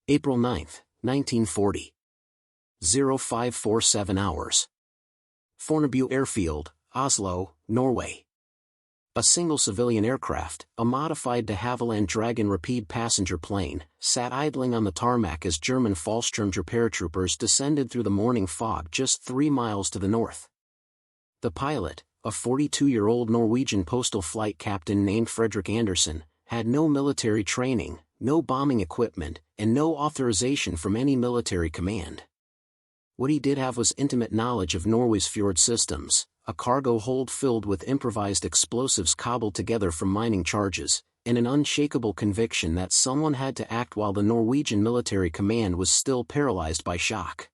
April 9, 1940. 0547 hours. Fornebu Airfield, Oslo, Norway. A single civilian aircraft, a modified de Havilland Dragon Rapide passenger plane, sat idling on the tarmac as German Fallschirmjäger paratroopers descended through the morning fog just 3 miles to the north. The pilot, a 42-year-old Norwegian postal flight captain named Fredrik Andersen, had no military training, no bombing equipment, and no authorization from any military command. What he did have was intimate knowledge of Norway's fjord systems, a cargo hold filled with improvised explosives cobbled together from mining charges, and an unshakable conviction that someone had to act while the Norwegian military command was still paralyzed by shock.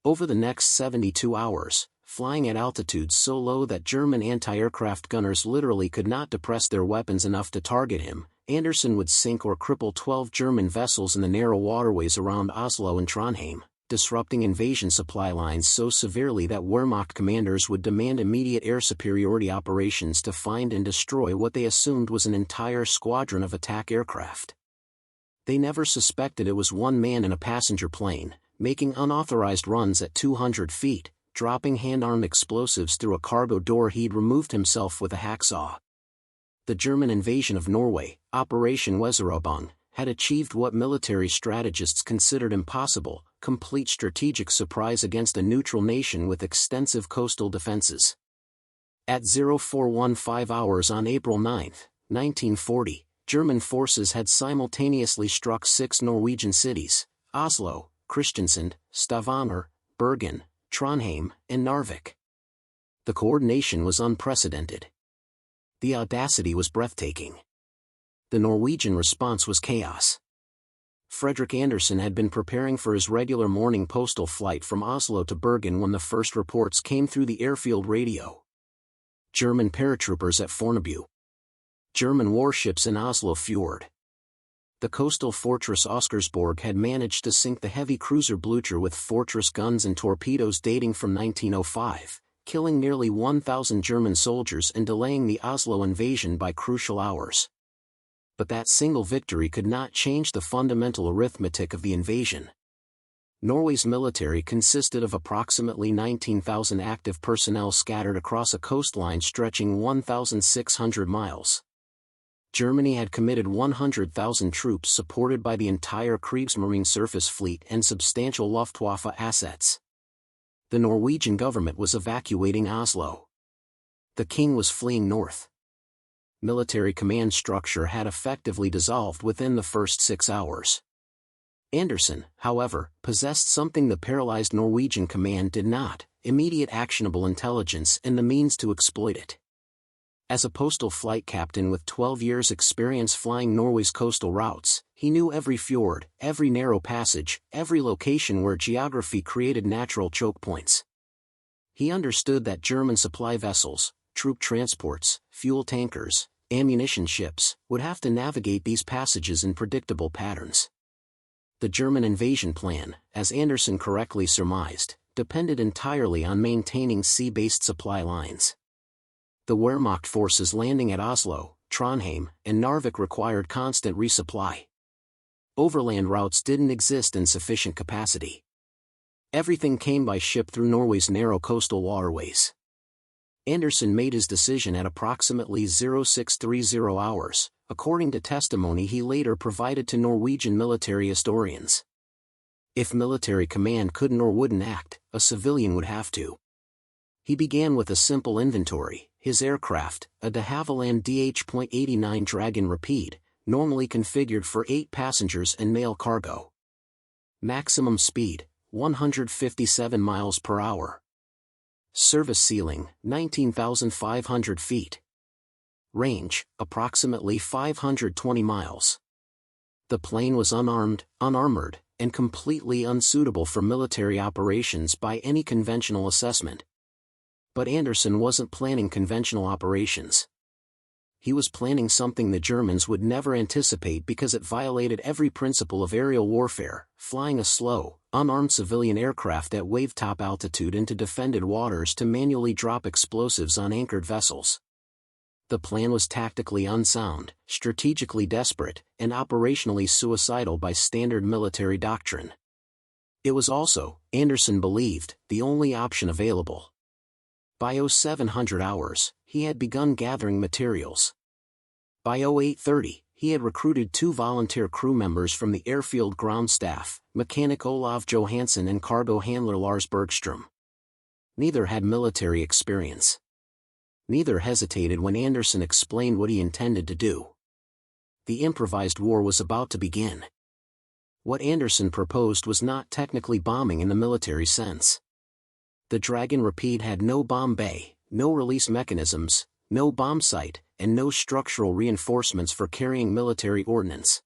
Over the next 72 hours, flying at altitudes so low that German anti-aircraft gunners literally could not depress their weapons enough to target him, Andersen would sink or cripple 12 German vessels in the narrow waterways around Oslo and Trondheim, disrupting invasion supply lines so severely that Wehrmacht commanders would demand immediate air superiority operations to find and destroy what they assumed was an entire squadron of attack aircraft. They never suspected it was one man in a passenger plane, making unauthorized runs at 200 feet, dropping hand-armed explosives through a cargo door he'd removed himself with a hacksaw. The German invasion of Norway, Operation Weserübung, had achieved what military strategists considered impossible: complete strategic surprise against a neutral nation with extensive coastal defenses. At 0415 hours on April 9, 1940, German forces had simultaneously struck 6 Norwegian cities: Oslo, Kristiansand, Stavanger, Bergen, Trondheim, and Narvik. The coordination was unprecedented. The audacity was breathtaking. The Norwegian response was chaos. Fredrik Andersen had been preparing for his regular morning postal flight from Oslo to Bergen when the first reports came through the airfield radio. German paratroopers at Fornebu. German warships in Oslo Fjord. The coastal fortress Oscarsborg had managed to sink the heavy cruiser Blücher with fortress guns and torpedoes dating from 1905, killing nearly 1,000 German soldiers and delaying the Oslo invasion by crucial hours. But that single victory could not change the fundamental arithmetic of the invasion. Norway's military consisted of approximately 19,000 active personnel scattered across a coastline stretching 1,600 miles. Germany had committed 100,000 troops supported by the entire Kriegsmarine surface fleet and substantial Luftwaffe assets. The Norwegian government was evacuating Oslo. The king was fleeing north. Military command structure had effectively dissolved within the first 6 hours. Andersen, however, possessed something the paralyzed Norwegian command did not: immediate actionable intelligence and the means to exploit it. As a postal flight captain with 12 years' experience flying Norway's coastal routes, he knew every fjord, every narrow passage, every location where geography created natural choke points. He understood that German supply vessels, troop transports, fuel tankers, ammunition ships, would have to navigate these passages in predictable patterns. The German invasion plan, as Andersen correctly surmised, depended entirely on maintaining sea-based supply lines. The Wehrmacht forces landing at Oslo, Trondheim, and Narvik required constant resupply. Overland routes didn't exist in sufficient capacity. Everything came by ship through Norway's narrow coastal waterways. Andersen made his decision at approximately 0630 hours, according to testimony he later provided to Norwegian military historians. If military command couldn't or wouldn't act, a civilian would have to. He began with a simple inventory: his aircraft, a de Havilland DH.89 Dragon Rapide, normally configured for 8 passengers and mail cargo. Maximum speed, 157 miles per hour. Service ceiling, 19,500 feet. Range, approximately 520 miles. The plane was unarmed, unarmored, and completely unsuitable for military operations by any conventional assessment. But Andersen wasn't planning conventional operations. He was planning something the Germans would never anticipate because it violated every principle of aerial warfare: flying a slow, unarmed civilian aircraft at wave-top altitude into defended waters to manually drop explosives on anchored vessels. The plan was tactically unsound, strategically desperate, and operationally suicidal by standard military doctrine. It was also, Andersen believed, the only option available. By 0700 hours, he had begun gathering materials. By 0830, he had recruited 2 volunteer crew members from the airfield ground staff, mechanic Olav Johansen and cargo handler Lars Bergström. Neither had military experience. Neither hesitated when Andersen explained what he intended to do. The improvised war was about to begin. What Andersen proposed was not technically bombing in the military sense. The Dragon Rapide had no bomb bay, no release mechanisms, no bomb sight, and no structural reinforcements for carrying military ordnance.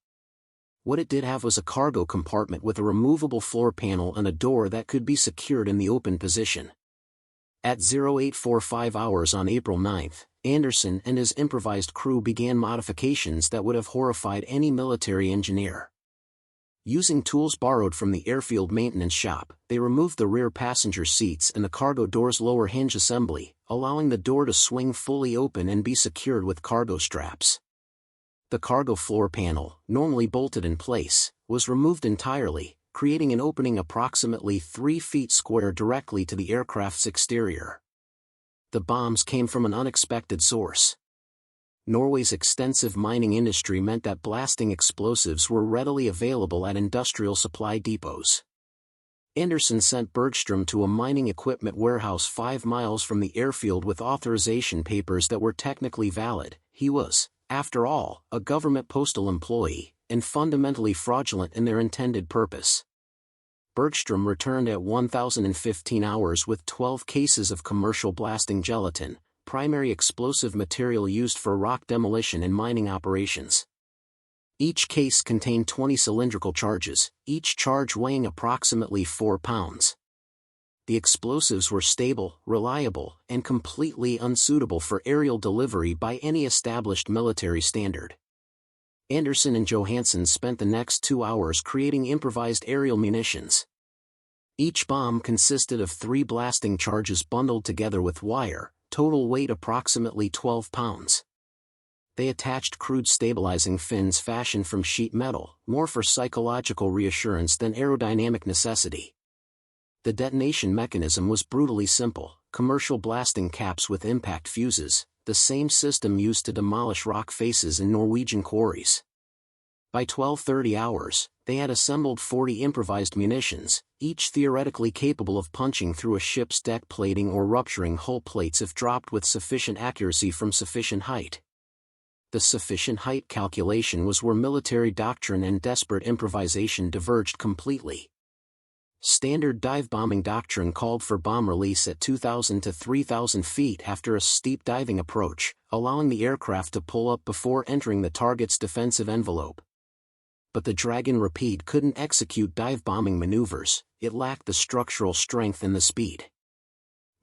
What it did have was a cargo compartment with a removable floor panel and a door that could be secured in the open position. At 0845 hours on April 9, Andersen and his improvised crew began modifications that would have horrified any military engineer. Using tools borrowed from the airfield maintenance shop, they removed the rear passenger seats and the cargo door's lower hinge assembly, allowing the door to swing fully open and be secured with cargo straps. The cargo floor panel, normally bolted in place, was removed entirely, creating an opening approximately 3 feet square directly to the aircraft's exterior. The bombs came from an unexpected source. Norway's extensive mining industry meant that blasting explosives were readily available at industrial supply depots. Andersen sent Bergström to a mining equipment warehouse 5 miles from the airfield with authorization papers that were technically valid. He was, after all, a government postal employee, and fundamentally fraudulent in their intended purpose. Bergström returned at 1015 hours with 12 cases of commercial blasting gelatin, primary explosive material used for rock demolition in mining operations. Each case contained 20 cylindrical charges, each charge weighing approximately 4 pounds. The explosives were stable, reliable, and completely unsuitable for aerial delivery by any established military standard. Andersen and Johansen spent the next 2 hours creating improvised aerial munitions. Each bomb consisted of 3 blasting charges bundled together with wire, total weight approximately 12 pounds. They attached crude stabilizing fins fashioned from sheet metal, more for psychological reassurance than aerodynamic necessity. The detonation mechanism was brutally simple: commercial blasting caps with impact fuses, the same system used to demolish rock faces in Norwegian quarries. By 12:30 hours, they had assembled 40 improvised munitions, each theoretically capable of punching through a ship's deck plating or rupturing hull plates if dropped with sufficient accuracy from sufficient height. The sufficient height calculation was where military doctrine and desperate improvisation diverged completely. Standard dive bombing doctrine called for bomb release at 2,000 to 3,000 feet after a steep diving approach, allowing the aircraft to pull up before entering the target's defensive envelope. But the Dragon Rapide couldn't execute dive bombing maneuvers. It lacked the structural strength and the speed.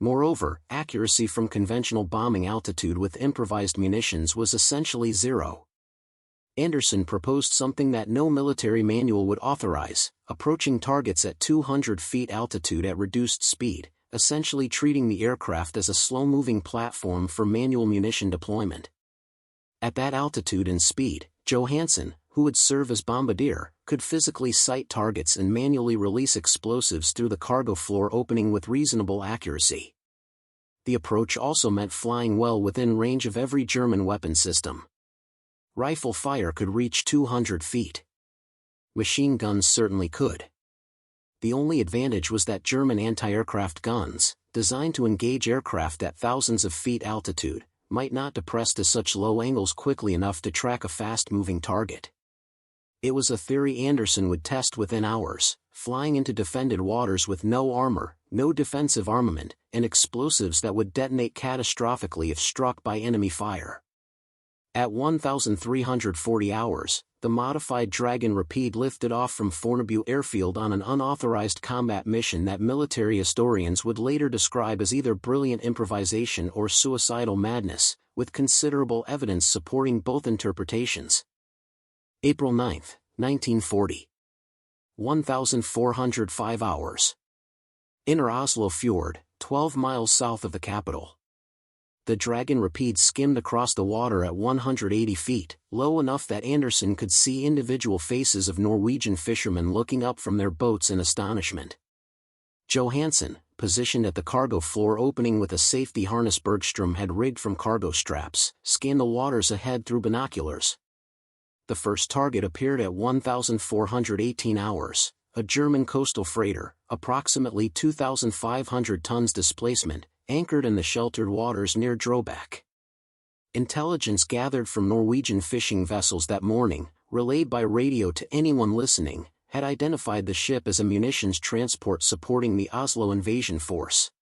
Moreover, accuracy from conventional bombing altitude with improvised munitions was essentially zero. Andersen proposed something that no military manual would authorize: approaching targets at 200 feet altitude at reduced speed, essentially treating the aircraft as a slow-moving platform for manual munition deployment. At that altitude and speed, Johansen, who would serve as bombardier, could physically sight targets and manually release explosives through the cargo floor opening with reasonable accuracy. The approach also meant flying well within range of every German weapon system. Rifle fire could reach 200 feet. Machine guns certainly could. The only advantage was that German anti-aircraft guns, designed to engage aircraft at thousands of feet altitude, might not depress to such low angles quickly enough to track a fast-moving target. It was a theory Andersen would test within hours, flying into defended waters with no armor, no defensive armament, and explosives that would detonate catastrophically if struck by enemy fire. At 1,340 hours, the modified Dragon Rapide lifted off from Fornebu airfield on an unauthorized combat mission that military historians would later describe as either brilliant improvisation or suicidal madness, with considerable evidence supporting both interpretations. April 9, 1940. 1,405 hours. Inner Oslo Fjord, 12 miles south of the capital. The Dragon Rapide skimmed across the water at 180 feet, low enough that Andersen could see individual faces of Norwegian fishermen looking up from their boats in astonishment. Johansen, positioned at the cargo floor opening with a safety harness Bergstrom had rigged from cargo straps, scanned the waters ahead through binoculars. The first target appeared at 1,418 hours, a German coastal freighter, approximately 2,500 tons displacement, anchored in the sheltered waters near Drøbak. Intelligence gathered from Norwegian fishing vessels that morning, relayed by radio to anyone listening, had identified the ship as a munitions transport supporting the Oslo invasion force.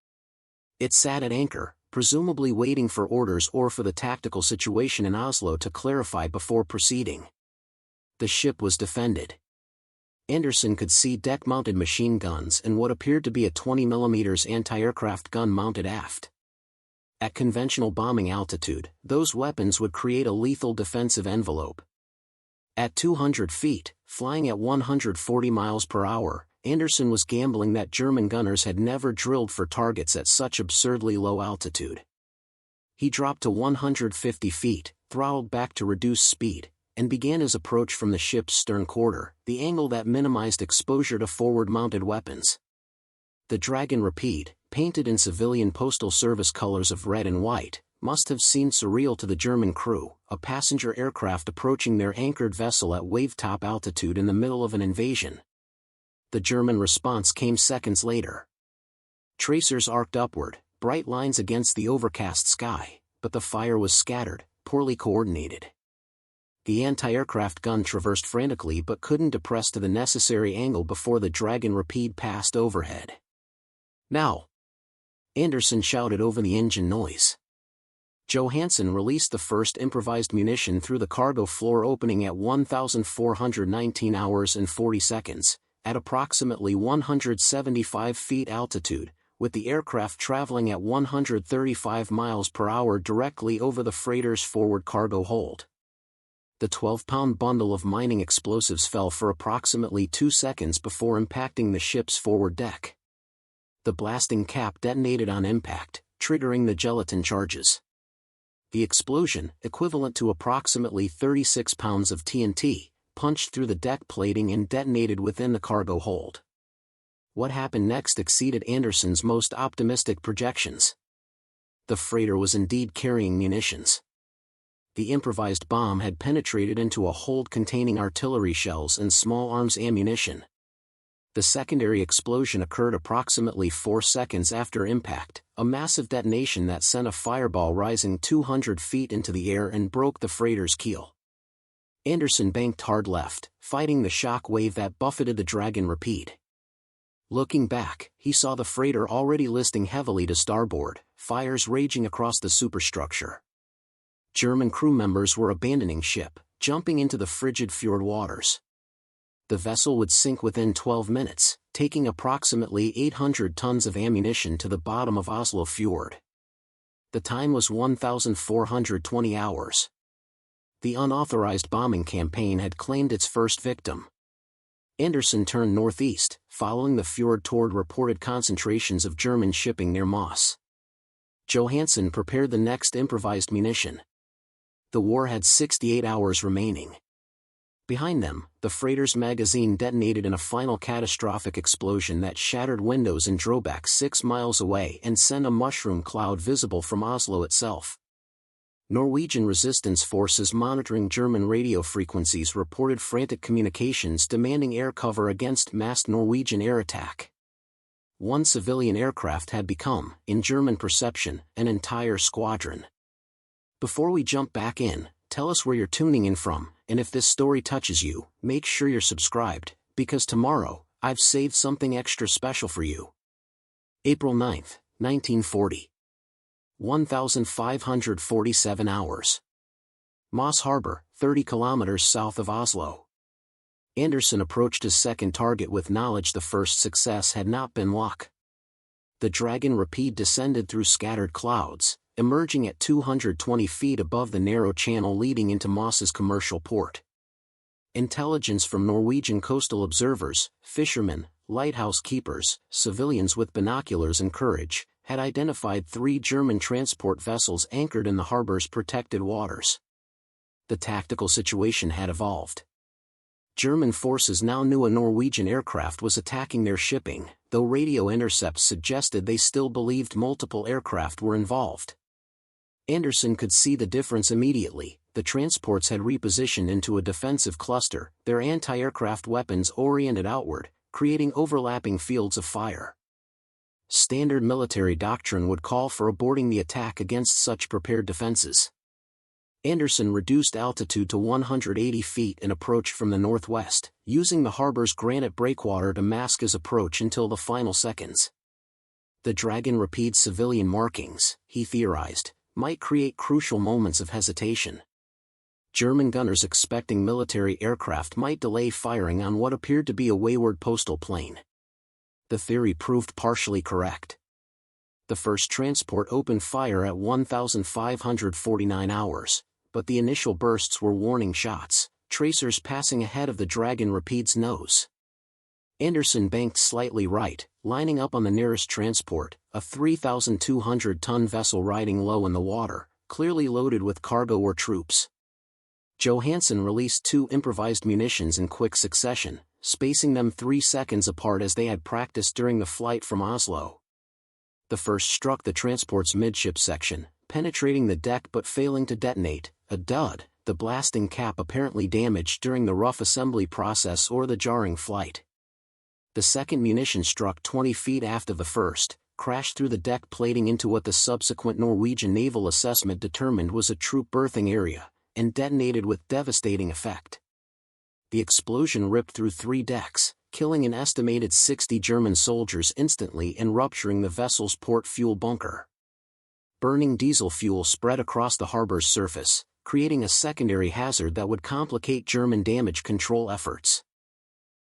It sat at anchor, presumably waiting for orders or for the tactical situation in Oslo to clarify before proceeding. The ship was defended. Andersen could see deck-mounted machine guns and what appeared to be a 20mm anti-aircraft gun mounted aft. At conventional bombing altitude, those weapons would create a lethal defensive envelope. At 200 feet, flying at 140 miles per hour, Andersen was gambling that German gunners had never drilled for targets at such absurdly low altitude. He dropped to 150 feet, throttled back to reduce speed, and began his approach from the ship's stern quarter, the angle that minimized exposure to forward-mounted weapons. The Dragon Rapide, painted in civilian postal service colors of red and white, must have seemed surreal to the German crew, a passenger aircraft approaching their anchored vessel at wave-top altitude in the middle of an invasion. The German response came seconds later. Tracers arced upward, bright lines against the overcast sky, but the fire was scattered, poorly coordinated. The anti-aircraft gun traversed frantically but couldn't depress to the necessary angle before the Dragon Rapide passed overhead. "Now!" Andersen shouted over the engine noise. Johansen released the first improvised munition through the cargo floor opening at 1,419 hours and 40 seconds, at approximately 175 feet altitude, with the aircraft traveling at 135 miles per hour directly over the freighter's forward cargo hold. The 12-pound bundle of mining explosives fell for approximately 2 seconds before impacting the ship's forward deck. The blasting cap detonated on impact, triggering the gelatin charges. The explosion, equivalent to approximately 36 pounds of TNT, punched through the deck plating and detonated within the cargo hold. What happened next exceeded Andersen's most optimistic projections. The freighter was indeed carrying munitions. The improvised bomb had penetrated into a hold containing artillery shells and small arms ammunition. The secondary explosion occurred approximately 4 seconds after impact, a massive detonation that sent a fireball rising 200 feet into the air and broke the freighter's keel. Andersen banked hard left, fighting the shock wave that buffeted the Dragon Rapide. Looking back, he saw the freighter already listing heavily to starboard, fires raging across the superstructure. German crew members were abandoning ship, jumping into the frigid fjord waters. The vessel would sink within 12 minutes, taking approximately 800 tons of ammunition to the bottom of Oslo Fjord. The time was 1,420 hours. The unauthorized bombing campaign had claimed its first victim. Andersen turned northeast, following the fjord toward reported concentrations of German shipping near Moss. Johansen prepared the next improvised munition. The war had 68 hours remaining. Behind them, the freighter's magazine detonated in a final catastrophic explosion that shattered windows in Drøbak 6 miles away and sent a mushroom cloud visible from Oslo itself. Norwegian resistance forces monitoring German radio frequencies reported frantic communications demanding air cover against massed Norwegian air attack. One civilian aircraft had become, in German perception, an entire squadron. Before we jump back in, tell us where you're tuning in from, and if this story touches you, make sure you're subscribed, because tomorrow, I've saved something extra special for you. April 9, 1940. 1,547 hours. Moss Harbor, 30 kilometers south of Oslo. Andersen approached his second target with knowledge the first success had not been luck. The Dragon Rapide descended through scattered clouds, emerging at 220 feet above the narrow channel leading into Moss's commercial port. Intelligence from Norwegian coastal observers, fishermen, lighthouse keepers, civilians with binoculars and courage, had identified 3 German transport vessels anchored in the harbor's protected waters. The tactical situation had evolved. German forces now knew a Norwegian aircraft was attacking their shipping, though radio intercepts suggested they still believed multiple aircraft were involved. Andersen could see the difference immediately. The transports had repositioned into a defensive cluster, their anti-aircraft weapons oriented outward, creating overlapping fields of fire. Standard military doctrine would call for aborting the attack against such prepared defenses. Andersen reduced altitude to 180 feet and approached from the northwest, using the harbor's granite breakwater to mask his approach until the final seconds. The Dragon Rapide civilian markings, he theorized, might create crucial moments of hesitation. German gunners expecting military aircraft might delay firing on what appeared to be a wayward postal plane. The theory proved partially correct. The first transport opened fire at 1,549 hours, but the initial bursts were warning shots, tracers passing ahead of the Dragon Rapide's nose. Andersen banked slightly right, lining up on the nearest transport, a 3,200-ton vessel riding low in the water, clearly loaded with cargo or troops. Johansen released 2 improvised munitions in quick succession, spacing them 3 seconds apart as they had practiced during the flight from Oslo. The first struck the transport's midship section, penetrating the deck but failing to detonate, a dud, the blasting cap apparently damaged during the rough assembly process or the jarring flight. The second munition struck 20 feet after the first, crashed through the deck plating into what the subsequent Norwegian naval assessment determined was a troop berthing area, and detonated with devastating effect. The explosion ripped through 3 decks, killing an estimated 60 German soldiers instantly and rupturing the vessel's port fuel bunker. Burning diesel fuel spread across the harbor's surface, creating a secondary hazard that would complicate German damage control efforts.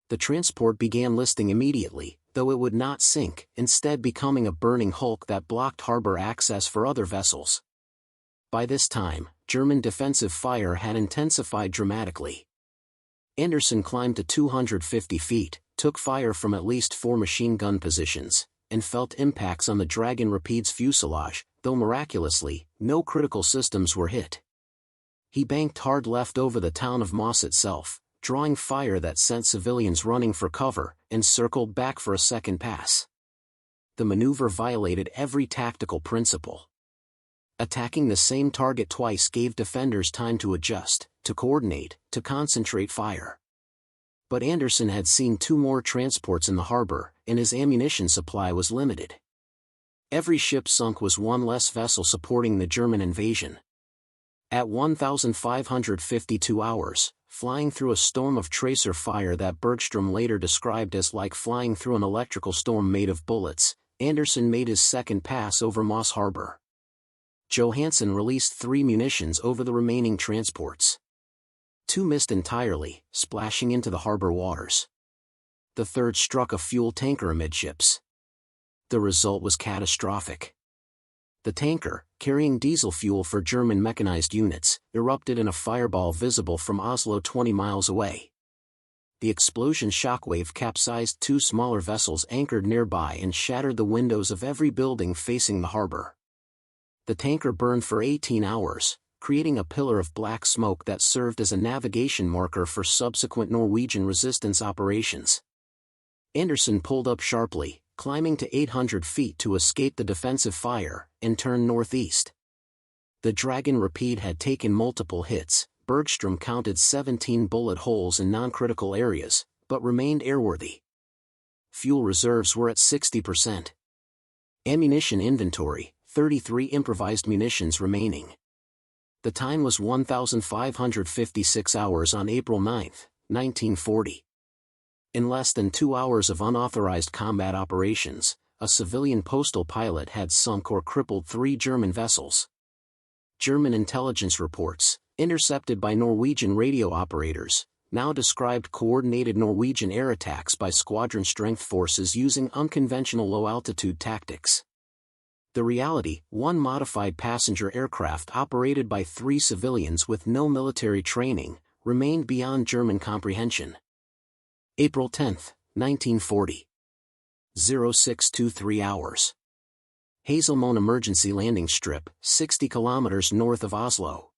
The transport began listing immediately, though it would not sink, instead becoming a burning hulk that blocked harbor access for other vessels. By this time, German defensive fire had intensified dramatically. Andersen climbed to 250 feet, took fire from at least 4 machine gun positions, and felt impacts on the Dragon Rapide's fuselage, though miraculously, no critical systems were hit. He banked hard left over the town of Moss itself, drawing fire that sent civilians running for cover, and circled back for a second pass. The maneuver violated every tactical principle. Attacking the same target twice gave defenders time to adjust, to coordinate, to concentrate fire. But Andersen had seen 2 more transports in the harbor, and his ammunition supply was limited. Every ship sunk was 1 less vessel supporting the German invasion. At 1,552 hours, flying through a storm of tracer fire that Bergstrom later described as like flying through an electrical storm made of bullets, Andersen made his second pass over Moss Harbor. Johansen released 3 munitions over the remaining transports. 2 missed entirely, splashing into the harbor waters. The third struck a fuel tanker amidships. The result was catastrophic. The tanker, carrying diesel fuel for German mechanized units, erupted in a fireball visible from Oslo 20 miles away. The explosion shockwave capsized 2 smaller vessels anchored nearby and shattered the windows of every building facing the harbor. The tanker burned for 18 hours, creating a pillar of black smoke that served as a navigation marker for subsequent Norwegian resistance operations. Andersen pulled up sharply, climbing to 800 feet to escape the defensive fire, and turned northeast. The Dragon Rapide had taken multiple hits. Bergstrom counted 17 bullet holes in non-critical areas, but remained airworthy. Fuel reserves were at 60%. Ammunition inventory, 33 improvised munitions remaining. The time was 1,556 hours on April 9, 1940. In less than 2 hours of unauthorized combat operations, a civilian postal pilot had sunk or crippled 3 German vessels. German intelligence reports, intercepted by Norwegian radio operators, now described coordinated Norwegian air attacks by squadron-strength forces using unconventional low-altitude tactics. The reality, 1 modified passenger aircraft operated by 3 civilians with no military training, remained beyond German comprehension. April 10, 1940. 0623 hours. Hazelmoen Emergency Landing Strip, 60 kilometers north of Oslo.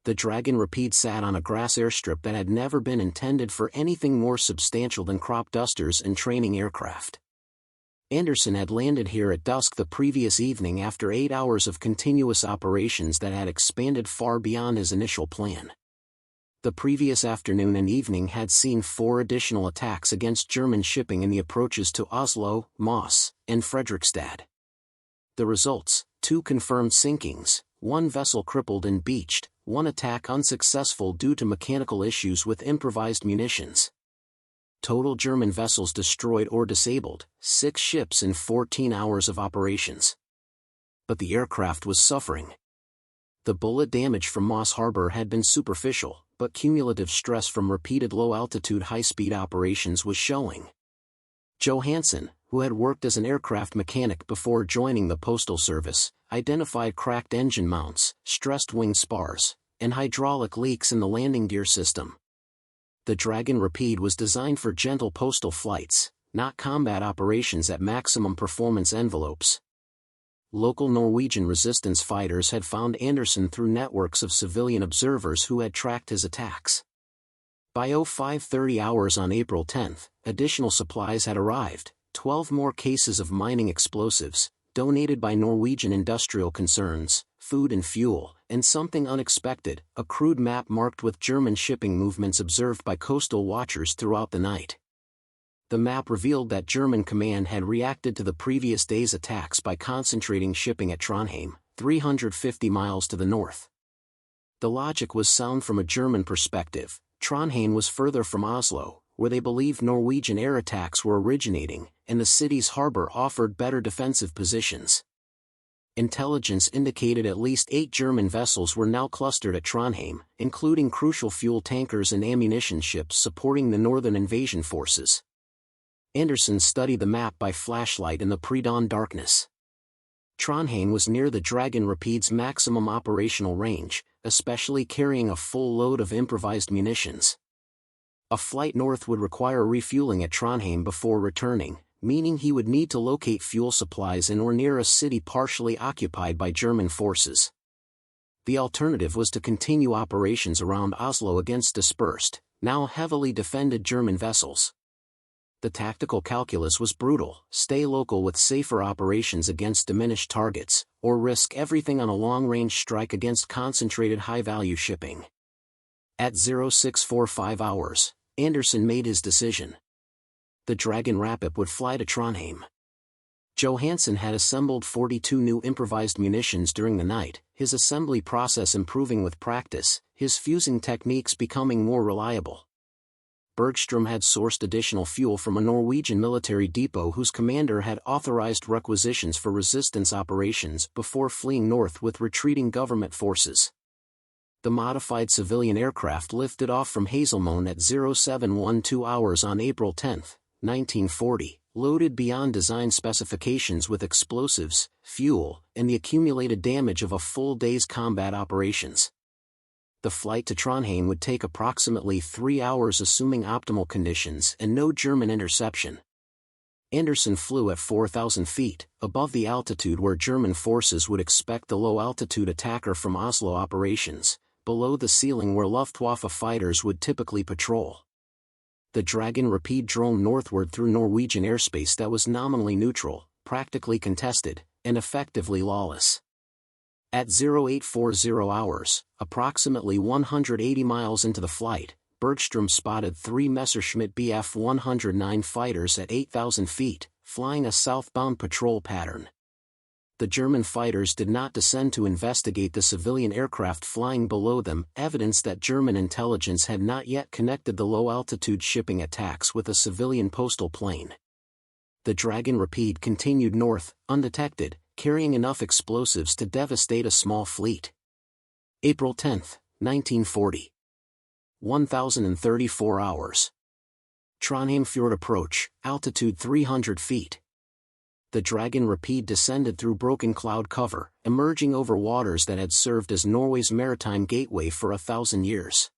The Dragon Rapide sat on a grass airstrip that had never been intended for anything more substantial than crop dusters and training aircraft. Andersen had landed here at dusk the previous evening after 8 hours of continuous operations that had expanded far beyond his initial plan. The previous afternoon and evening had seen 4 additional attacks against German shipping in the approaches to Oslo, Moss, and Fredrikstad. The results: 2 confirmed sinkings, 1 vessel crippled and beached, 1 attack unsuccessful due to mechanical issues with improvised munitions. Total German vessels destroyed or disabled, 6 ships in 14 hours of operations. But the aircraft was suffering. The bullet damage from Moss Harbor had been superficial, but cumulative stress from repeated low-altitude high-speed operations was showing. Johansen, who had worked as an aircraft mechanic before joining the Postal Service, identified cracked engine mounts, stressed wing spars, and hydraulic leaks in the landing gear system. The Dragon Rapide was designed for gentle postal flights, not combat operations at maximum performance envelopes. Local Norwegian resistance fighters had found Andersen through networks of civilian observers who had tracked his attacks. By 05:30 hours on April 10, additional supplies had arrived, 12 more cases of mining explosives, donated by Norwegian industrial concerns, food and fuel, and something unexpected, a crude map marked with German shipping movements observed by coastal watchers throughout the night. The map revealed that German command had reacted to the previous day's attacks by concentrating shipping at Trondheim, 350 miles to the north. The logic was sound from a German perspective. Trondheim was further from Oslo, where they believed Norwegian air attacks were originating, and the city's harbor offered better defensive positions. Intelligence indicated at least 8 German vessels were now clustered at Trondheim, including crucial fuel tankers and ammunition ships supporting the northern invasion forces. Andersen studied the map by flashlight in the pre-dawn darkness. Trondheim was near the Dragon Rapide's maximum operational range, especially carrying a full load of improvised munitions. A flight north would require refueling at Trondheim before returning, meaning he would need to locate fuel supplies in or near a city partially occupied by German forces. The alternative was to continue operations around Oslo against dispersed, now heavily defended German vessels. The tactical calculus was brutal: stay local with safer operations against diminished targets, or risk everything on a long-range strike against concentrated high-value shipping. At 0645 hours, Andersen made his decision. The Dragon Rapide would fly to Trondheim. Johansen had assembled 42 new improvised munitions during the night, his assembly process improving with practice, his fusing techniques becoming more reliable. Bergstrom had sourced additional fuel from a Norwegian military depot whose commander had authorized requisitions for resistance operations before fleeing north with retreating government forces. The modified civilian aircraft lifted off from Hazelmoen at 0712 hours on April 10, 1940, loaded beyond design specifications with explosives, fuel, and the accumulated damage of a full day's combat operations. The flight to Trondheim would take approximately 3 hours assuming optimal conditions and no German interception. Andersen flew at 4,000 feet, above the altitude where German forces would expect the low-altitude attacker from Oslo operations, below the ceiling where Luftwaffe fighters would typically patrol. The Dragon Rapide droned northward through Norwegian airspace that was nominally neutral, practically contested, and effectively lawless. At 0840 hours, approximately 180 miles into the flight, Bergstrom spotted 3 Messerschmitt Bf 109 fighters at 8,000 feet, flying a southbound patrol pattern. The German fighters did not descend to investigate the civilian aircraft flying below them, evidence that German intelligence had not yet connected the low-altitude shipping attacks with a civilian postal plane. The Dragon Rapide continued north, undetected, carrying enough explosives to devastate a small fleet. April 10, 1940. 1034 hours. Trondheim Fjord approach, altitude 300 feet. The Dragon Rapide descended through broken cloud cover, emerging over waters that had served as Norway's maritime gateway for 1,000 years.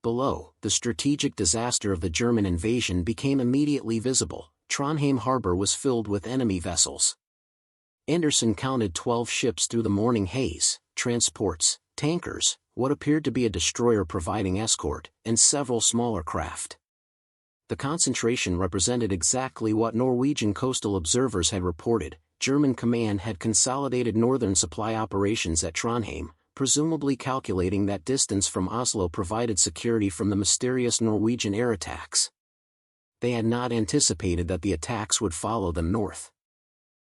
Below, the strategic disaster of the German invasion became immediately visible. Trondheim harbor was filled with enemy vessels. Andersen counted 12 ships through the morning haze, transports, tankers, what appeared to be a destroyer providing escort, and several smaller craft. The concentration represented exactly what Norwegian coastal observers had reported. German command had consolidated northern supply operations at Trondheim, presumably calculating that distance from Oslo provided security from the mysterious Norwegian air attacks. They had not anticipated that the attacks would follow them north.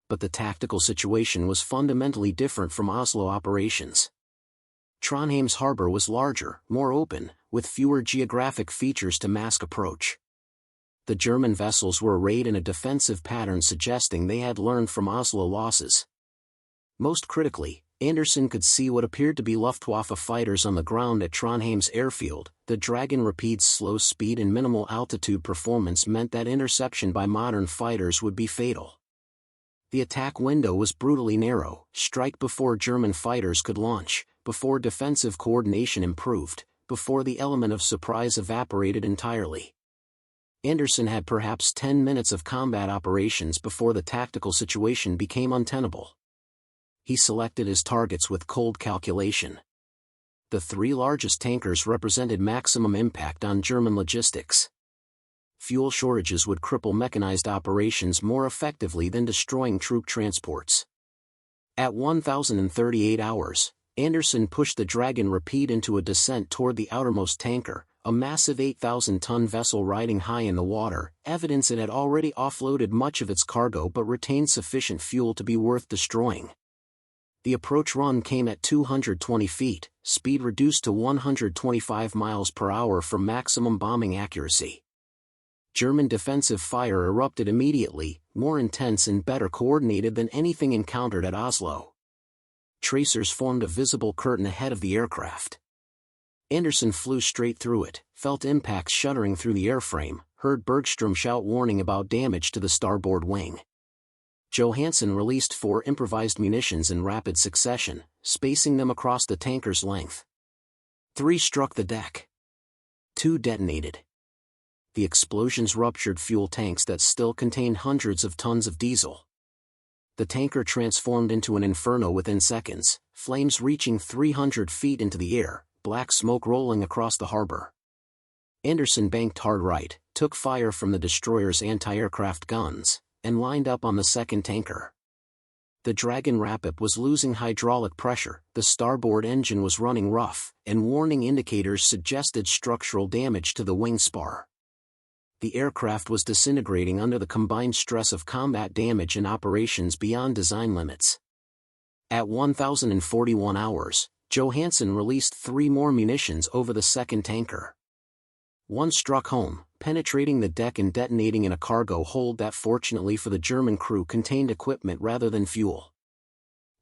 But the tactical situation was fundamentally different from Oslo operations. Trondheim's harbor was larger, more open, with fewer geographic features to mask approach. The German vessels were arrayed in a defensive pattern suggesting they had learned from Oslo losses. Most critically, Andersen could see what appeared to be Luftwaffe fighters on the ground at Trondheim's airfield. The Dragon Rapid's slow speed and minimal altitude performance meant that interception by modern fighters would be fatal. The attack window was brutally narrow: strike before German fighters could launch, before defensive coordination improved, before the element of surprise evaporated entirely. Andersen had perhaps 10 minutes of combat operations before the tactical situation became untenable. He selected his targets with cold calculation. The three largest tankers represented maximum impact on German logistics. Fuel shortages would cripple mechanized operations more effectively than destroying troop transports. At 1,038 hours, Andersen pushed the Dragon Rapid into a descent toward the outermost tanker, a massive 8,000-ton vessel riding high in the water, evidence it had already offloaded much of its cargo but retained sufficient fuel to be worth destroying. The approach run came at 220 feet, speed reduced to 125 miles per hour for maximum bombing accuracy. German defensive fire erupted immediately, more intense and better coordinated than anything encountered at Oslo. Tracers formed a visible curtain ahead of the aircraft. Andersen flew straight through it, felt impacts shuddering through the airframe, heard Bergstrom shout warning about damage to the starboard wing. Johansen released 4 improvised munitions in rapid succession, spacing them across the tanker's length. 3 struck the deck. 2 detonated. The explosions ruptured fuel tanks that still contained hundreds of tons of diesel. The tanker transformed into an inferno within seconds, flames reaching 300 feet into the air, black smoke rolling across the harbor. Andersen banked hard right, took fire from the destroyer's anti-aircraft guns, and lined up on the second tanker. The Dragon Rapid was losing hydraulic pressure, the starboard engine was running rough, and warning indicators suggested structural damage to the wing spar. The aircraft was disintegrating under the combined stress of combat damage and operations beyond design limits. At 1,041 hours, Johansen released 3 more munitions over the second tanker. 1 struck home, penetrating the deck and detonating in a cargo hold that fortunately for the German crew contained equipment rather than fuel.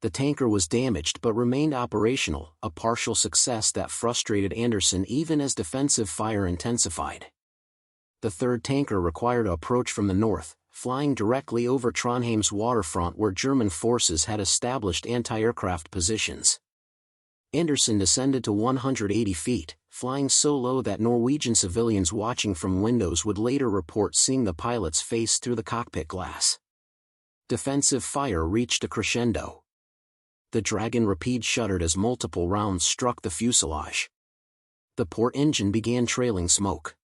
The tanker was damaged but remained operational, a partial success that frustrated Andersen even as defensive fire intensified. The third tanker required to approach from the north, flying directly over Trondheim's waterfront where German forces had established anti-aircraft positions. Andersen descended to 180 feet, flying so low that Norwegian civilians watching from windows would later report seeing the pilot's face through the cockpit glass. Defensive fire reached a crescendo. The Dragon Rapid shuddered as multiple rounds struck the fuselage. The port engine began trailing smoke.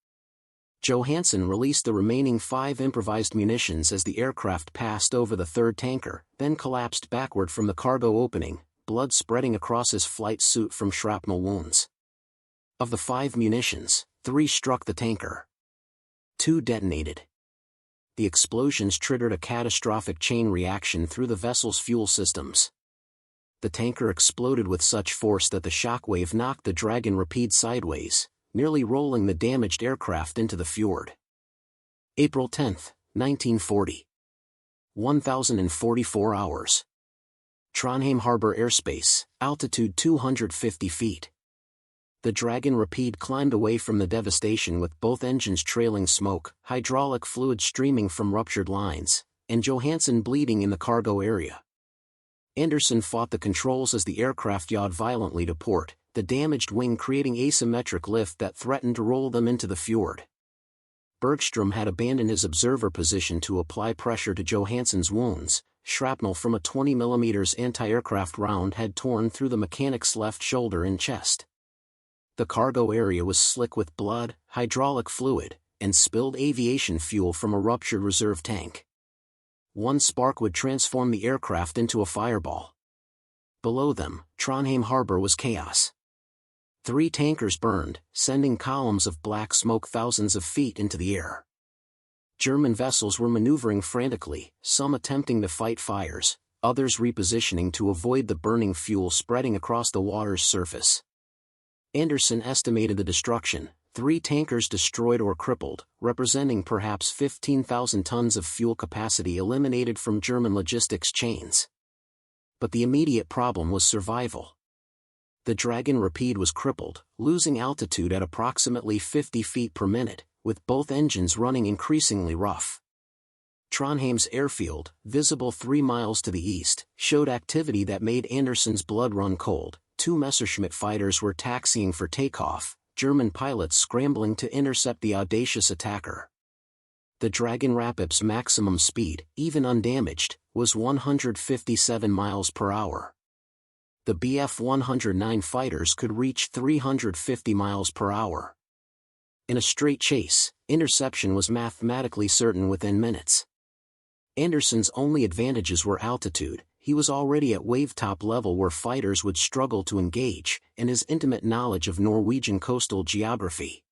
Johansen released the remaining 5 improvised munitions as the aircraft passed over the third tanker, then collapsed backward from the cargo opening, blood spreading across his flight suit from shrapnel wounds. Of the 5 munitions, 3 struck the tanker. 2 detonated. The explosions triggered a catastrophic chain reaction through the vessel's fuel systems. The tanker exploded with such force that the shockwave knocked the Dragon Rapid sideways, nearly rolling the damaged aircraft into the fjord. April 10, 1940. 1,044 hours. Trondheim Harbor airspace, altitude 250 feet. The Dragon Rapid climbed away from the devastation with both engines trailing smoke, hydraulic fluid streaming from ruptured lines, and Johansen bleeding in the cargo area. Andersen fought the controls as the aircraft yawed violently to port, the damaged wing creating asymmetric lift that threatened to roll them into the fjord. Bergstrom had abandoned his observer position to apply pressure to Johansen's wounds, shrapnel from a 20mm anti-aircraft round had torn through the mechanic's left shoulder and chest. The cargo area was slick with blood, hydraulic fluid, and spilled aviation fuel from a ruptured reserve tank. One spark would transform the aircraft into a fireball. Below them, Trondheim harbor was chaos. 3 tankers burned, sending columns of black smoke thousands of feet into the air. German vessels were maneuvering frantically, some attempting to fight fires, others repositioning to avoid the burning fuel spreading across the water's surface. Andersen estimated the destruction: 3 tankers destroyed or crippled, representing perhaps 15,000 tons of fuel capacity eliminated from German logistics chains. But the immediate problem was survival. The Dragon Rapide was crippled, losing altitude at approximately 50 feet per minute, with both engines running increasingly rough. Trondheim's airfield, visible 3 miles to the east, showed activity that made Andersen's blood run cold. 2 Messerschmitt fighters were taxiing for takeoff, German pilots scrambling to intercept the audacious attacker. The Dragon Rapid's maximum speed, even undamaged, was 157 miles per hour. The Bf-109 fighters could reach 350 miles per hour. In a straight chase, interception was mathematically certain within minutes. Andersen's only advantages were altitude. He was already at wave-top level where fighters would struggle to engage, and his intimate knowledge of Norwegian coastal geography.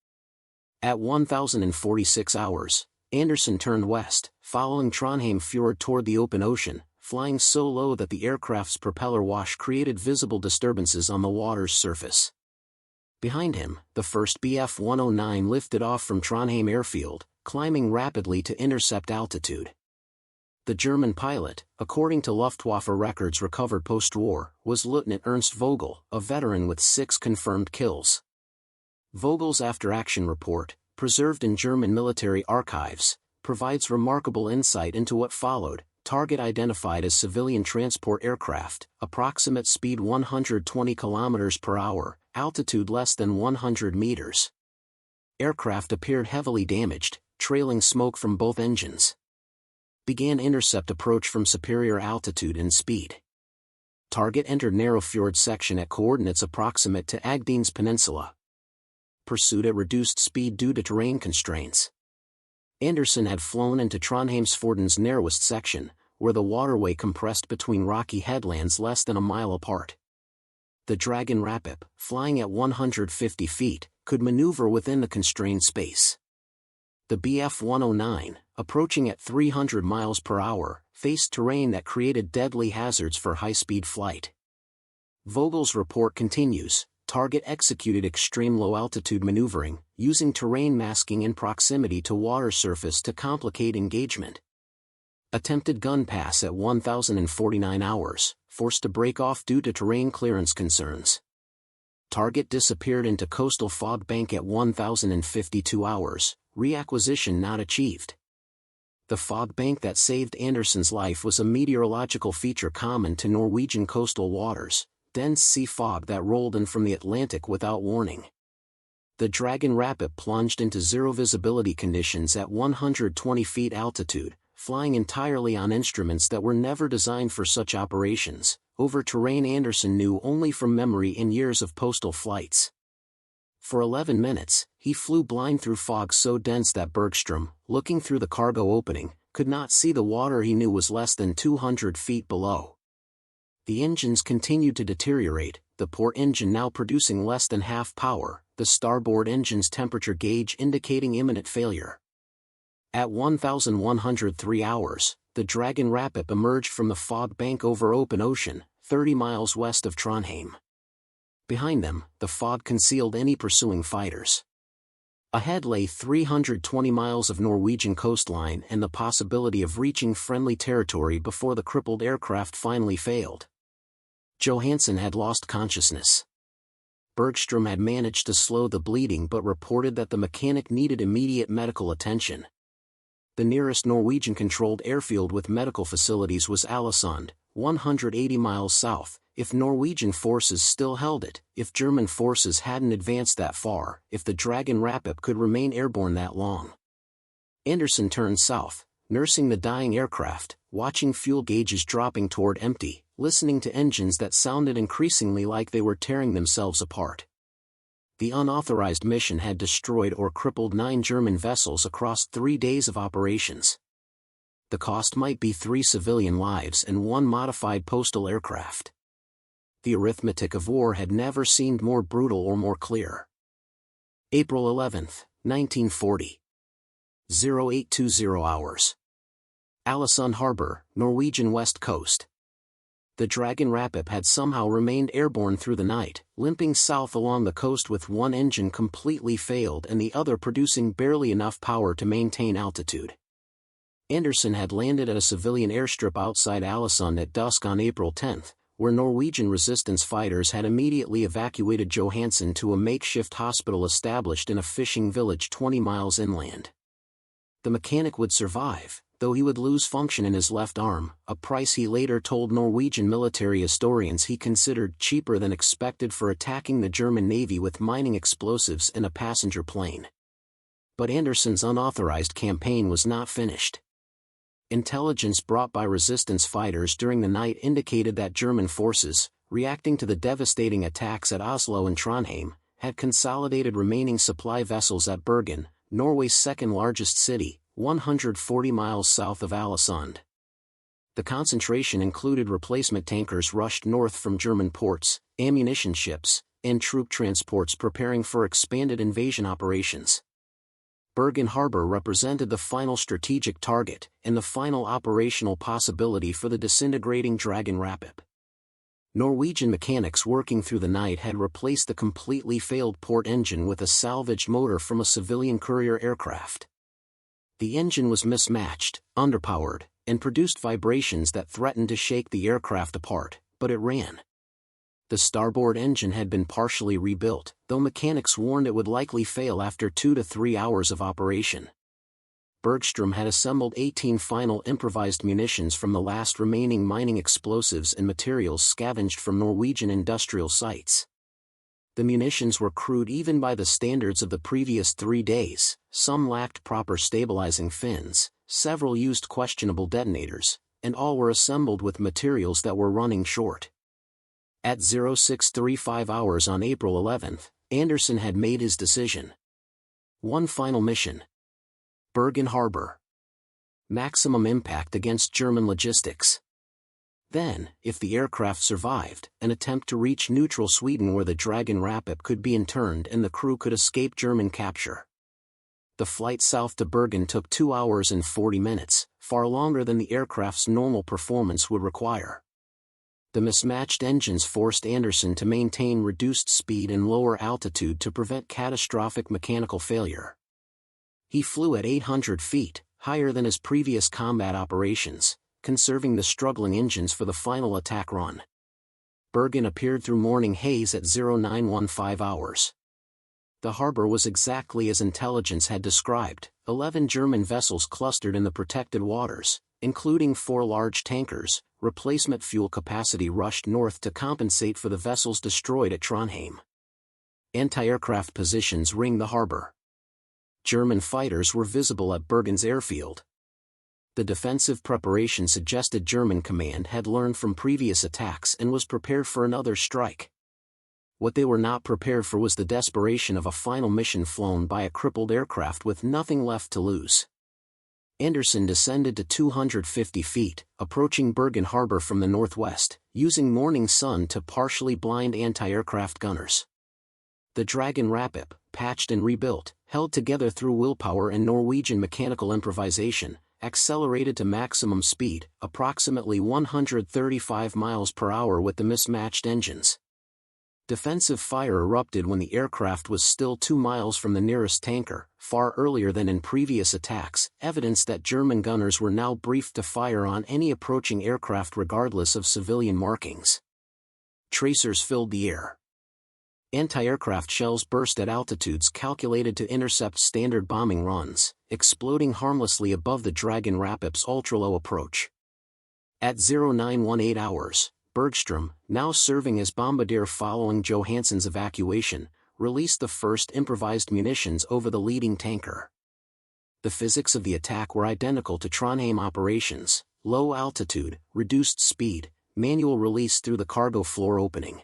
At 1,046 hours, Andersen turned west, following Trondheim fjord toward the open ocean, flying so low that the aircraft's propeller wash created visible disturbances on the water's surface. Behind him, the first Bf-109 lifted off from Trondheim airfield, climbing rapidly to intercept altitude. The German pilot, according to Luftwaffe records recovered post-war, was Lieutenant Ernst Vogel, a veteran with 6 confirmed kills. Vogel's after-action report, preserved in German military archives, provides remarkable insight into what followed. Target identified as civilian transport aircraft, approximate speed 120 km per hour, altitude less than 100 meters. Aircraft appeared heavily damaged, trailing smoke from both engines. Began intercept approach from superior altitude and speed. Target entered narrow fjord section at coordinates approximate to Agdenes Peninsula. Pursued at reduced speed due to terrain constraints. Andersen had flown into Trondheimsfjord's narrowest section, where the waterway compressed between rocky headlands less than a mile apart. The Dragon Rapid, flying at 150 feet, could maneuver within the constrained space. The Bf-109, approaching at 300 miles per hour, faced terrain that created deadly hazards for high-speed flight. Vogel's report continues. Target executed extreme low-altitude maneuvering, using terrain masking in proximity to water surface to complicate engagement. Attempted gun pass at 1,049 hours, forced to break off due to terrain clearance concerns. Target disappeared into coastal fog bank at 1,052 hours, reacquisition not achieved. The fog bank that saved Andersen's life was a meteorological feature common to Norwegian coastal waters. Dense sea fog that rolled in from the Atlantic without warning. The Dragon Rapid plunged into zero visibility conditions at 120 feet altitude, flying entirely on instruments that were never designed for such operations, over terrain Andersen knew only from memory in years of postal flights. For 11 minutes, he flew blind through fog so dense that Bergstrom, looking through the cargo opening, could not see the water he knew was less than 200 feet below. The engines continued to deteriorate, the port engine now producing less than half power, the starboard engine's temperature gauge indicating imminent failure. At 1,103 hours, the Dragon Rapid emerged from the fog bank over open ocean, 30 miles west of Trondheim. Behind them, the fog concealed any pursuing fighters. Ahead lay 320 miles of Norwegian coastline and the possibility of reaching friendly territory before the crippled aircraft finally failed. Johansen had lost consciousness. Bergstrom had managed to slow the bleeding but reported that the mechanic needed immediate medical attention. The nearest Norwegian-controlled airfield with medical facilities was Alesund, 180 miles south, if Norwegian forces still held it, if German forces hadn't advanced that far, if the Dragon Rapid could remain airborne that long. Andersen turned south, nursing the dying aircraft, watching fuel gauges dropping toward empty, listening to engines that sounded increasingly like they were tearing themselves apart. The unauthorized mission had destroyed or crippled 9 German vessels across 3 days of operations. The cost might be 3 civilian lives and 1 modified postal aircraft. The arithmetic of war had never seemed more brutal or more clear. April 11, 1940. 0820 hours. Ålesund Harbor, Norwegian west coast. The Dragon Rapid had somehow remained airborne through the night, limping south along the coast with one engine completely failed and the other producing barely enough power to maintain altitude. Andersen had landed at a civilian airstrip outside Ålesund at dusk on April 10, where Norwegian resistance fighters had immediately evacuated Johansen to a makeshift hospital established in a fishing village 20 miles inland. The mechanic would survive, though he would lose function in his left arm, a price he later told Norwegian military historians he considered cheaper than expected for attacking the German Navy with mining explosives in a passenger plane. But Andersen's unauthorized campaign was not finished. Intelligence brought by resistance fighters during the night indicated that German forces, reacting to the devastating attacks at Oslo and Trondheim, had consolidated remaining supply vessels at Bergen, Norway's second-largest city, 140 miles south of Ålesund. The concentration included replacement tankers rushed north from German ports, ammunition ships, and troop transports preparing for expanded invasion operations. Bergen Harbor represented the final strategic target and the final operational possibility for the disintegrating Dragon Rapid. Norwegian mechanics working through the night had replaced the completely failed port engine with a salvaged motor from a civilian courier aircraft. The engine was mismatched, underpowered, and produced vibrations that threatened to shake the aircraft apart, but it ran. The starboard engine had been partially rebuilt, though mechanics warned it would likely fail after 2 to 3 hours of operation. Bergstrom had assembled 18 final improvised munitions from the last remaining mining explosives and materials scavenged from Norwegian industrial sites. The munitions were crude even by the standards of the previous 3 days, some lacked proper stabilizing fins, several used questionable detonators, and all were assembled with materials that were running short. At 0635 hours on April 11, Andersen had made his decision. One final mission. Bergen Harbor. Maximum impact against German logistics. Then, if the aircraft survived, an attempt to reach neutral Sweden where the Dragon Rapid could be interned and the crew could escape German capture. The flight south to Bergen took 2 hours and 40 minutes, far longer than the aircraft's normal performance would require. The mismatched engines forced Andersen to maintain reduced speed and lower altitude to prevent catastrophic mechanical failure. He flew at 800 feet, higher than his previous combat operations, conserving the struggling engines for the final attack run. Bergen appeared through morning haze at 0915 hours. The harbor was exactly as intelligence had described, 11 German vessels clustered in the protected waters, including 4 large tankers. Replacement fuel capacity rushed north to compensate for the vessels destroyed at Trondheim. Anti-aircraft positions ringed the harbor. German fighters were visible at Bergen's airfield. The defensive preparation suggested German command had learned from previous attacks and was prepared for another strike. What they were not prepared for was the desperation of a final mission flown by a crippled aircraft with nothing left to lose. Andersen descended to 250 feet, approaching Bergen Harbor from the northwest, using morning sun to partially blind anti-aircraft gunners. The Dragon Rapid, patched and rebuilt, held together through willpower and Norwegian mechanical improvisation, accelerated to maximum speed, approximately 135 miles per hour with the mismatched engines. Defensive fire erupted when the aircraft was still 2 miles from the nearest tanker, far earlier than in previous attacks, evidence that German gunners were now briefed to fire on any approaching aircraft regardless of civilian markings. Tracers filled the air. Anti-aircraft shells burst at altitudes calculated to intercept standard bombing runs, exploding harmlessly above the Dragon Rapid's ultra-low approach. At 0918 hours, Bergstrom, now serving as bombardier following Johansen's evacuation, released the first improvised munitions over the leading tanker. The physics of the attack were identical to Trondheim operations: low altitude, reduced speed, manual release through the cargo floor opening.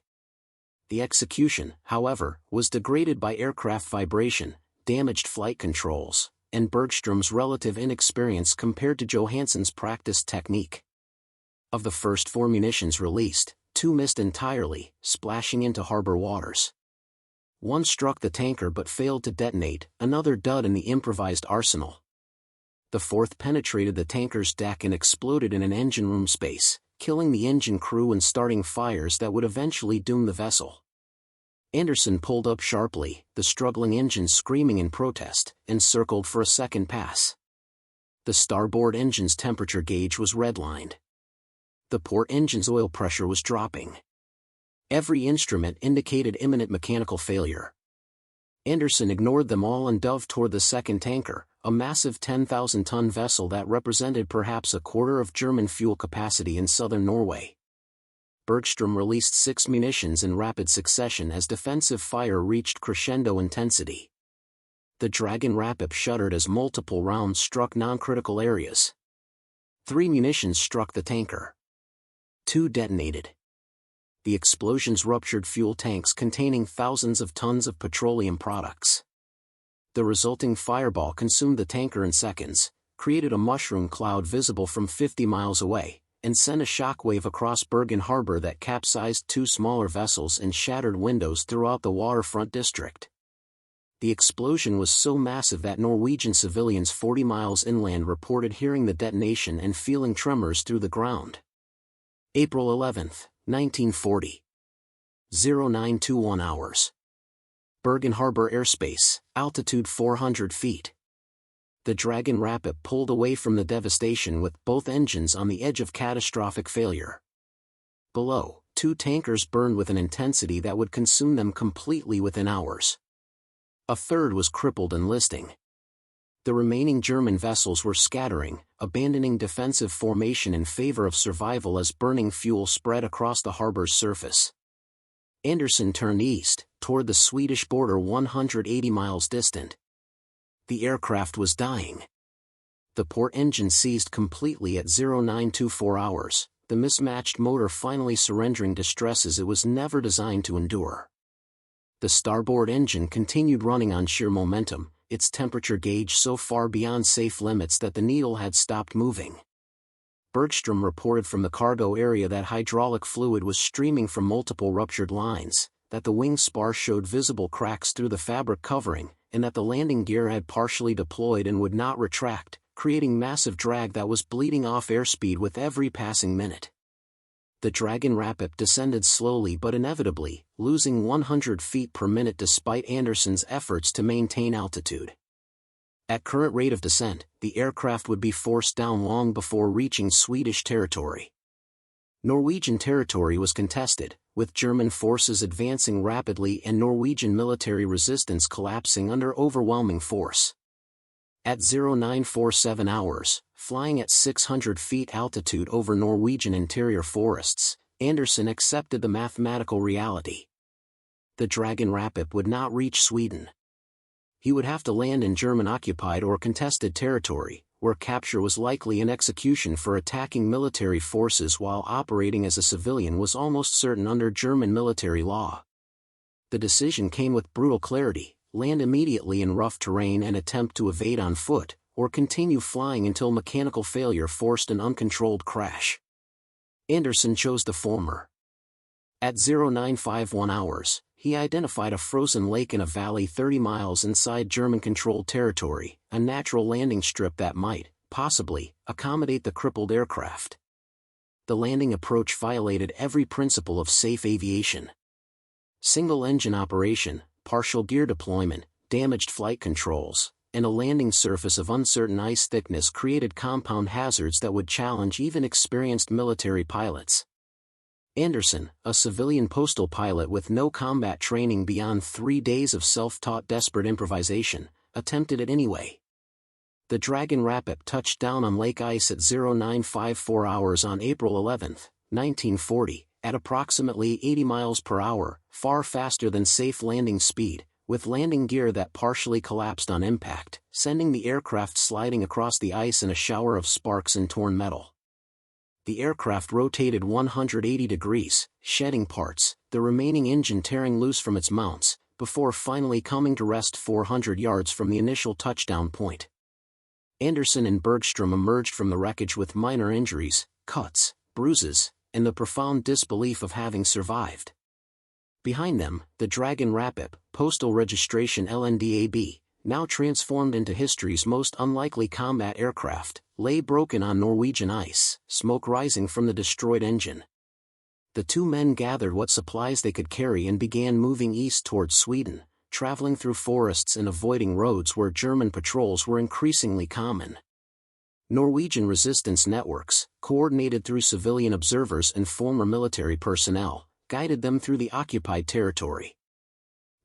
The execution, however, was degraded by aircraft vibration, damaged flight controls, and Bergstrom's relative inexperience compared to Johansen's practiced technique. Of the first 4 munitions released, 2 missed entirely, splashing into harbor waters. One struck the tanker but failed to detonate, another dud in the improvised arsenal. The 4th penetrated the tanker's deck and exploded in an engine room space, killing the engine crew and starting fires that would eventually doom the vessel. Andersen pulled up sharply, the struggling engine screaming in protest, and circled for a second pass. The starboard engine's temperature gauge was redlined. The port engine's oil pressure was dropping. Every instrument indicated imminent mechanical failure. Andersen ignored them all and dove toward the second tanker, a massive 10,000-ton vessel that represented perhaps a quarter of German fuel capacity in southern Norway. Bergstrom released 6 munitions in rapid succession as defensive fire reached crescendo intensity. The Dragon Rapid shuddered as multiple rounds struck non-critical areas. 3 munitions struck the tanker. 2 detonated. The explosions ruptured fuel tanks containing thousands of tons of petroleum products. The resulting fireball consumed the tanker in seconds, created a mushroom cloud visible from 50 miles away, and sent a shockwave across Bergen Harbor that capsized 2 smaller vessels and shattered windows throughout the waterfront district. The explosion was so massive that Norwegian civilians 40 miles inland reported hearing the detonation and feeling tremors through the ground. April 11, 1940. 0921 hours. Bergen Harbor airspace, altitude 400 feet. The Dragon Rapid pulled away from the devastation with both engines on the edge of catastrophic failure. Below, 2 tankers burned with an intensity that would consume them completely within hours. A third was crippled and listing. The remaining German vessels were scattering, abandoning defensive formation in favor of survival as burning fuel spread across the harbor's surface. Andersen turned east, toward the Swedish border 180 miles distant. The aircraft was dying. The port engine seized completely at 0924 hours, the mismatched motor finally surrendering distresses it was never designed to endure. The starboard engine continued running on sheer momentum, its temperature gauge so far beyond safe limits that the needle had stopped moving. Bergstrom reported from the cargo area that hydraulic fluid was streaming from multiple ruptured lines, that the wing spar showed visible cracks through the fabric covering, and that the landing gear had partially deployed and would not retract, creating massive drag that was bleeding off airspeed with every passing minute. The Dragon Rapid descended slowly but inevitably, losing 100 feet per minute despite Andersen's efforts to maintain altitude. At current rate of descent, the aircraft would be forced down long before reaching Swedish territory. Norwegian territory was contested, with German forces advancing rapidly and Norwegian military resistance collapsing under overwhelming force. At 0947 hours, flying at 600 feet altitude over Norwegian interior forests, Andersen accepted the mathematical reality. The Dragon Rapid would not reach Sweden. He would have to land in German-occupied or contested territory, where capture was likely and execution for attacking military forces while operating as a civilian was almost certain under German military law. The decision came with brutal clarity: land immediately in rough terrain and attempt to evade on foot, or continue flying until mechanical failure forced an uncontrolled crash. Andersen chose the former. At 0951 hours, he identified a frozen lake in a valley 30 miles inside German-controlled territory, a natural landing strip that might, possibly, accommodate the crippled aircraft. The landing approach violated every principle of safe aviation. Single-engine operation, partial gear deployment, damaged flight controls, and a landing surface of uncertain ice thickness created compound hazards that would challenge even experienced military pilots. Andersen, a civilian postal pilot with no combat training beyond 3 days of self-taught desperate improvisation, attempted it anyway. The Dragon Rapid touched down on lake ice at 0954 hours on April 11, 1940, at approximately 80 miles per hour, far faster than safe landing speed, with landing gear that partially collapsed on impact, sending the aircraft sliding across the ice in a shower of sparks and torn metal. The aircraft rotated 180 degrees, shedding parts, the remaining engine tearing loose from its mounts, before finally coming to rest 400 yards from the initial touchdown point. Andersen and Bergstrom emerged from the wreckage with minor injuries, cuts, bruises, and the profound disbelief of having survived. Behind them, the Dragon Rapid, Postal registration LNDAB, now transformed into history's most unlikely combat aircraft, lay broken on Norwegian ice, smoke rising from the destroyed engine. The two men gathered what supplies they could carry and began moving east towards Sweden, traveling through forests and avoiding roads where German patrols were increasingly common. Norwegian resistance networks, coordinated through civilian observers and former military personnel, guided them through the occupied territory.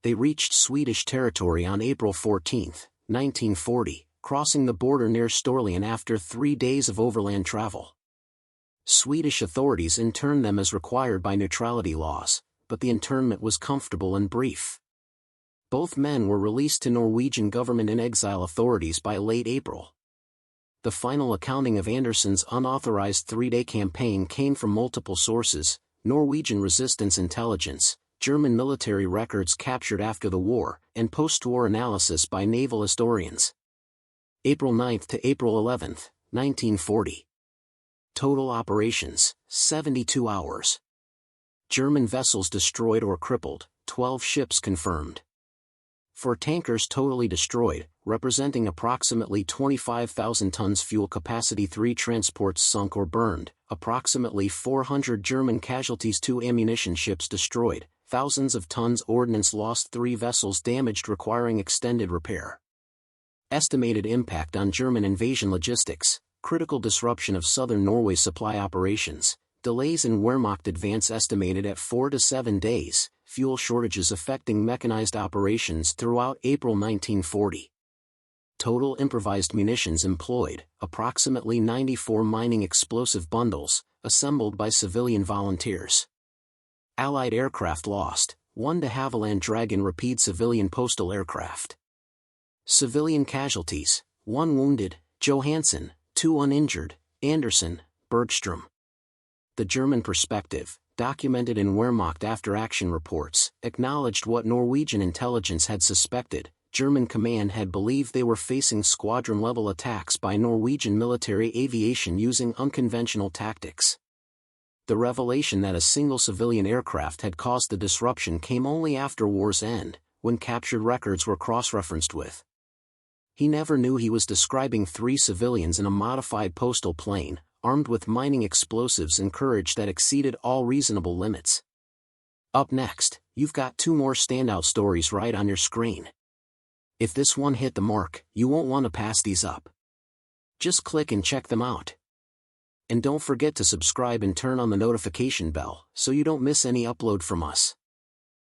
They reached Swedish territory on April 14, 1940, crossing the border near Storlien after 3 days of overland travel. Swedish authorities interned them as required by neutrality laws, but the internment was comfortable and brief. Both men were released to Norwegian government-in-exile authorities by late April. The final accounting of Andersen's unauthorized 3-day campaign came from multiple sources: Norwegian resistance intelligence, German military records captured after the war, and post-war analysis by naval historians. April 9 to April 11, 1940. Total operations, 72 hours. German vessels destroyed or crippled, 12 ships confirmed. For tankers totally destroyed, representing approximately 25,000 tons fuel capacity, 3 transports sunk or burned, approximately 400 German casualties, 2 ammunition ships destroyed, thousands of tons ordnance lost, 3 vessels damaged requiring extended repair. Estimated impact on German invasion logistics: critical disruption of southern Norway supply operations, delays in Wehrmacht advance estimated at 4 to 7 days, fuel shortages affecting mechanized operations throughout April 1940. Total improvised munitions employed, approximately 94 mining explosive bundles, assembled by civilian volunteers. Allied aircraft lost, 1 de Havilland Dragon Rapide civilian postal aircraft. Civilian casualties: 1 wounded, Johansen, 2 uninjured, Andersen, Bergstrom. The German perspective, documented in Wehrmacht after-action reports, acknowledged what Norwegian intelligence had suspected: German command had believed they were facing squadron-level attacks by Norwegian military aviation using unconventional tactics. The revelation that a single civilian aircraft had caused the disruption came only after war's end, when captured records were cross-referenced with. He never knew he was describing 3 civilians in a modified postal plane, armed with mining explosives and courage that exceeded all reasonable limits. Up next, you've got 2 more standout stories right on your screen. If this one hit the mark, you won't want to pass these up. Just click and check them out. And don't forget to subscribe and turn on the notification bell so you don't miss any upload from us.